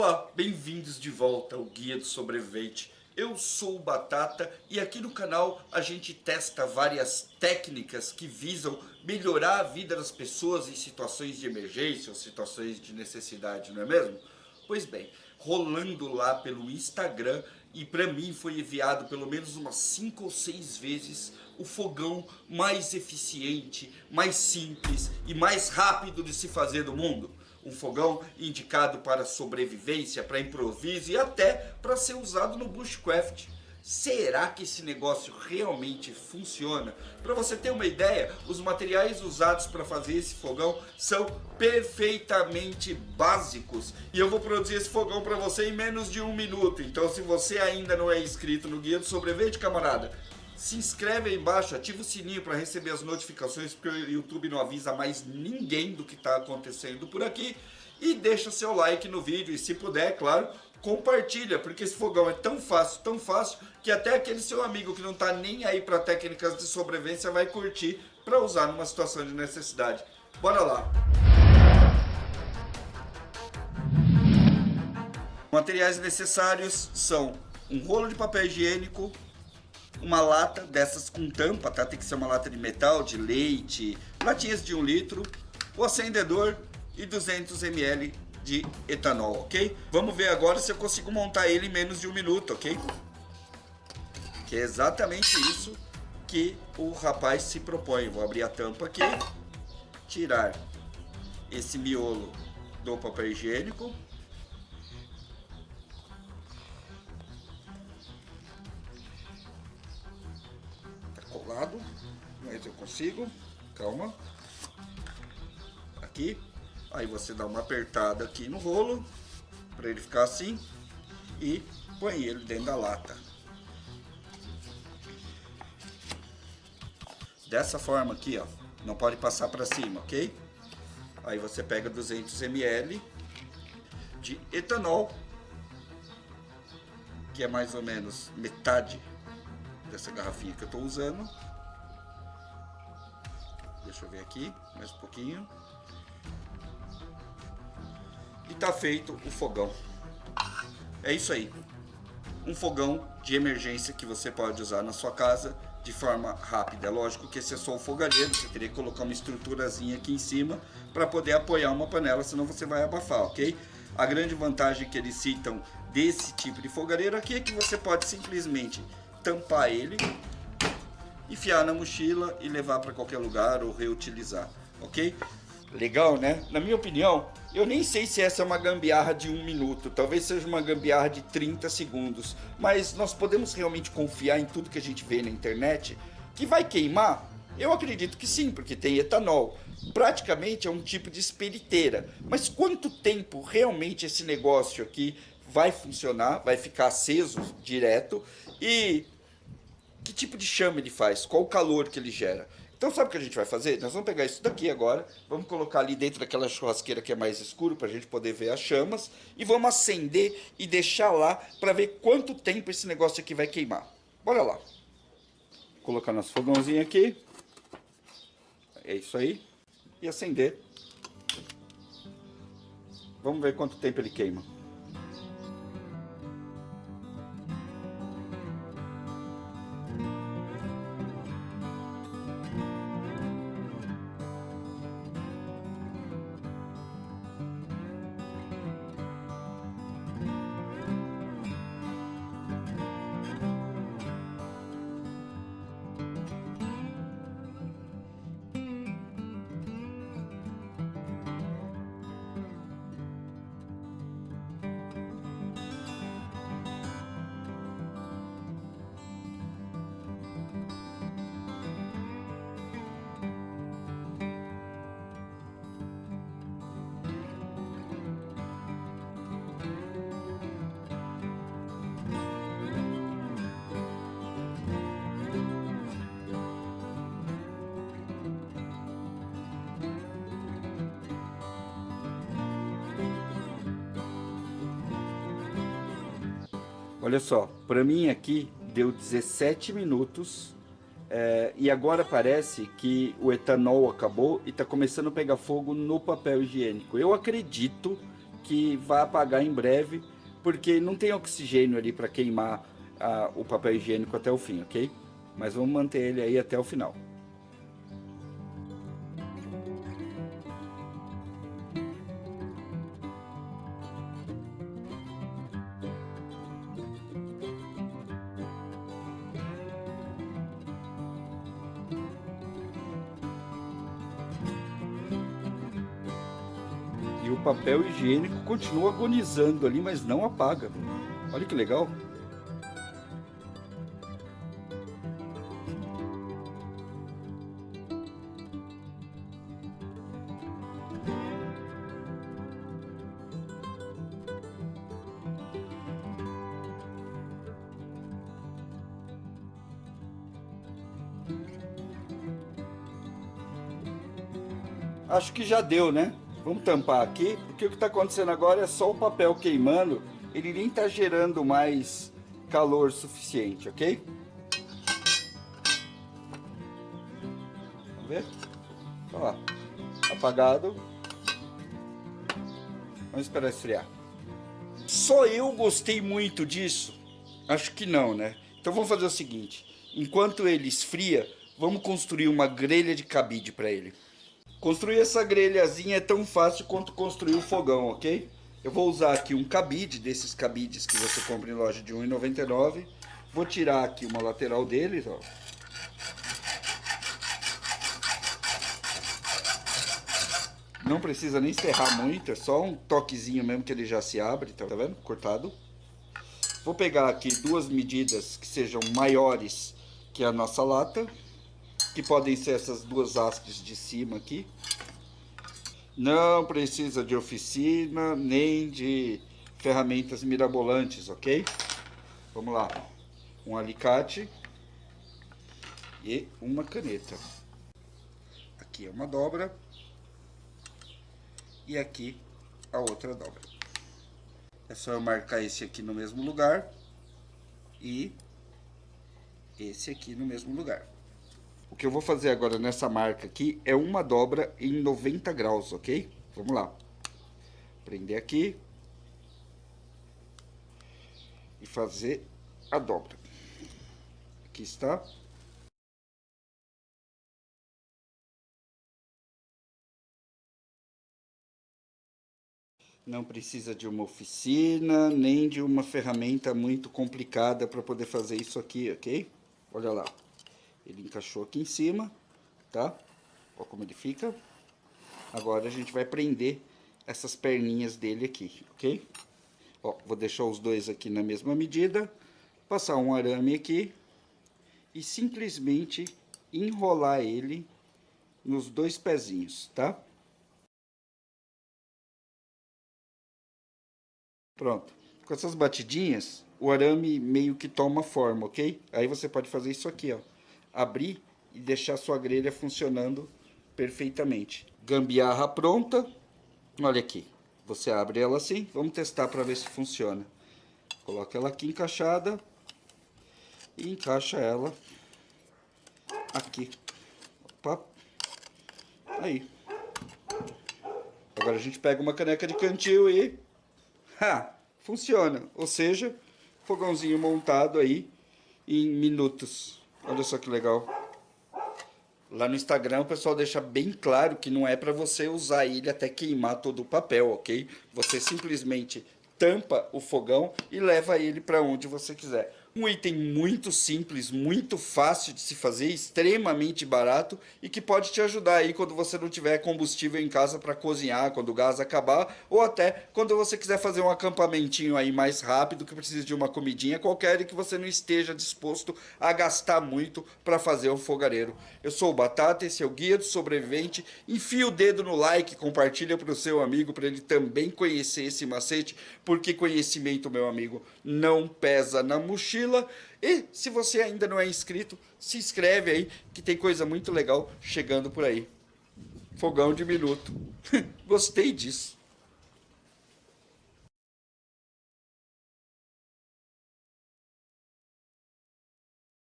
Olá, bem-vindos de volta ao Guia do Sobrevivente. Eu sou o Batata e aqui no canal a gente testa várias técnicas que visam melhorar a vida das pessoas em situações de emergência ou situações de necessidade, não é mesmo? Pois bem, rolando lá pelo Instagram e para mim foi enviado pelo menos umas 5 ou 6 vezes o fogão mais eficiente, mais simples e mais rápido de se fazer do mundo. Um fogão indicado para sobrevivência, para improviso e até para ser usado no bushcraft. Será que esse negócio realmente funciona? Para você ter uma ideia, os materiais usados para fazer esse fogão são perfeitamente básicos. E eu vou produzir esse fogão para você em menos de 1 minuto. Então se você ainda não é inscrito no Guia do Sobrevivente, camarada, se inscreve aí embaixo, ativa o sininho para receber as notificações, porque o YouTube não avisa mais ninguém do que está acontecendo por aqui. E deixa seu like no vídeo e, se puder, claro, compartilha, porque esse fogão é tão fácil, que até aquele seu amigo que não está nem aí para técnicas de sobrevivência vai curtir para usar numa situação de necessidade. Bora lá! Materiais necessários são um rolo de papel higiênico, uma lata dessas com tampa, tá? Tem que ser uma lata de metal, de leite, latinhas de 1 litro, o acendedor e 200 ml de etanol, ok? Vamos ver agora se eu consigo montar ele em menos de 1 minuto, ok? Que é exatamente isso que o rapaz se propõe. Vou abrir a tampa aqui, tirar esse miolo do papel higiênico. Colado, mas eu consigo, calma, aqui, aí você dá uma apertada aqui no rolo, para ele ficar assim, e põe ele dentro da lata, dessa forma aqui, ó, não pode passar para cima, ok? Aí você pega 200 ml de etanol, que é mais ou menos metade dessa garrafinha que eu estou usando. Deixa eu ver aqui, mais um pouquinho. E tá feito o fogão. É isso aí. Um fogão de emergência que você pode usar na sua casa de forma rápida. É lógico que esse é só o fogareiro, você teria que colocar uma estruturazinha aqui em cima para poder apoiar uma panela, senão você vai abafar, ok? A grande vantagem que eles citam desse tipo de fogareiro aqui é que você pode simplesmente tampar ele, enfiar na mochila e levar para qualquer lugar ou reutilizar, ok? Legal, né? Na minha opinião, eu nem sei se essa é uma gambiarra de 1 minuto, talvez seja uma gambiarra de 30 segundos, mas nós podemos realmente confiar em tudo que a gente vê na internet? Que vai queimar? Eu acredito que sim, porque tem etanol. Praticamente é um tipo de espiriteira. Mas quanto tempo realmente esse negócio aqui vai funcionar, vai ficar aceso direto, e que tipo de chama ele faz, qual o calor que ele gera. Então sabe o que a gente vai fazer? Nós vamos pegar isso daqui agora, vamos colocar ali dentro daquela churrasqueira que é mais escuro, para a gente poder ver as chamas, e vamos acender e deixar lá para ver quanto tempo esse negócio aqui vai queimar. Bora lá. Vou colocar nosso fogãozinho aqui, é isso aí, e acender. Vamos ver quanto tempo ele queima. Olha só, para mim aqui deu 17 minutos e agora parece que o etanol acabou e está começando a pegar fogo no papel higiênico. Eu acredito que que vai apagar em breve, porque não tem oxigênio ali para queimar o papel higiênico até o fim, ok? Mas vamos manter ele aí até o final. E o papel higiênico continua agonizando ali, mas não apaga. Olha que legal. Acho que já deu, né? Vamos tampar aqui, porque o que está acontecendo agora é só o papel queimando, ele nem está gerando mais calor suficiente, ok? Vamos ver? Olha lá, apagado. Vamos esperar esfriar. Só eu gostei muito disso? Acho que não, né? Então vamos fazer o seguinte, enquanto ele esfria, vamos construir uma grelha de cabide para ele. Construir essa grelhazinha é tão fácil quanto construir o fogão, ok? Eu vou usar aqui um cabide, desses cabides que você compra em loja de R$ 1,99. Vou tirar aqui uma lateral deles, ó. Não precisa nem serrar muito, é só um toquezinho mesmo que ele já se abre, tá vendo? Cortado. Vou pegar aqui duas medidas que sejam maiores que a nossa lata, que podem ser essas duas hastes de cima aqui. Não precisa de oficina, nem de ferramentas mirabolantes, ok? Vamos lá. Um alicate e uma caneta. Aqui é uma dobra e aqui a outra dobra. É só eu marcar esse aqui no mesmo lugar e esse aqui no mesmo lugar. O que eu vou fazer agora nessa marca aqui é uma dobra em 90 graus, ok? Vamos lá. Prender aqui. E fazer a dobra. Aqui está. Não precisa de uma oficina, nem de uma ferramenta muito complicada para poder fazer isso aqui, ok? Olha lá. Ele encaixou aqui em cima, tá? Olha como ele fica. Agora a gente vai prender essas perninhas dele aqui, ok? Ó, vou deixar os dois aqui na mesma medida, passar um arame aqui e simplesmente enrolar ele nos dois pezinhos, tá? Pronto. Com essas batidinhas, o arame meio que toma forma, ok? Aí você pode fazer isso aqui, ó. Abrir e deixar sua grelha funcionando perfeitamente. Gambiarra pronta. Olha aqui. Você abre ela assim. Vamos testar para ver se funciona. Coloca ela aqui encaixada. E encaixa ela aqui. Opa. Aí. Agora a gente pega uma caneca de cantil e... funciona. Ou seja, fogãozinho montado aí em minutos. Olha só que legal. Lá no Instagram o pessoal deixa bem claro que não é para você usar ele até queimar todo o papel, ok? Você simplesmente tampa o fogão e leva ele para onde você quiser. Um item muito simples, muito fácil de se fazer, extremamente barato e que pode te ajudar aí quando você não tiver combustível em casa para cozinhar, quando o gás acabar, ou até quando você quiser fazer um acampamentinho aí mais rápido, que precisa de uma comidinha qualquer e que você não esteja disposto a gastar muito para fazer um fogareiro. Eu sou o Batata, esse é o Guia do Sobrevivente. Enfia o dedo no like, compartilha para o seu amigo para ele também conhecer esse macete, porque conhecimento, meu amigo, não pesa na mochila. E se você ainda não é inscrito, se inscreve aí que tem coisa muito legal chegando por aí. Fogão de minuto. Gostei disso.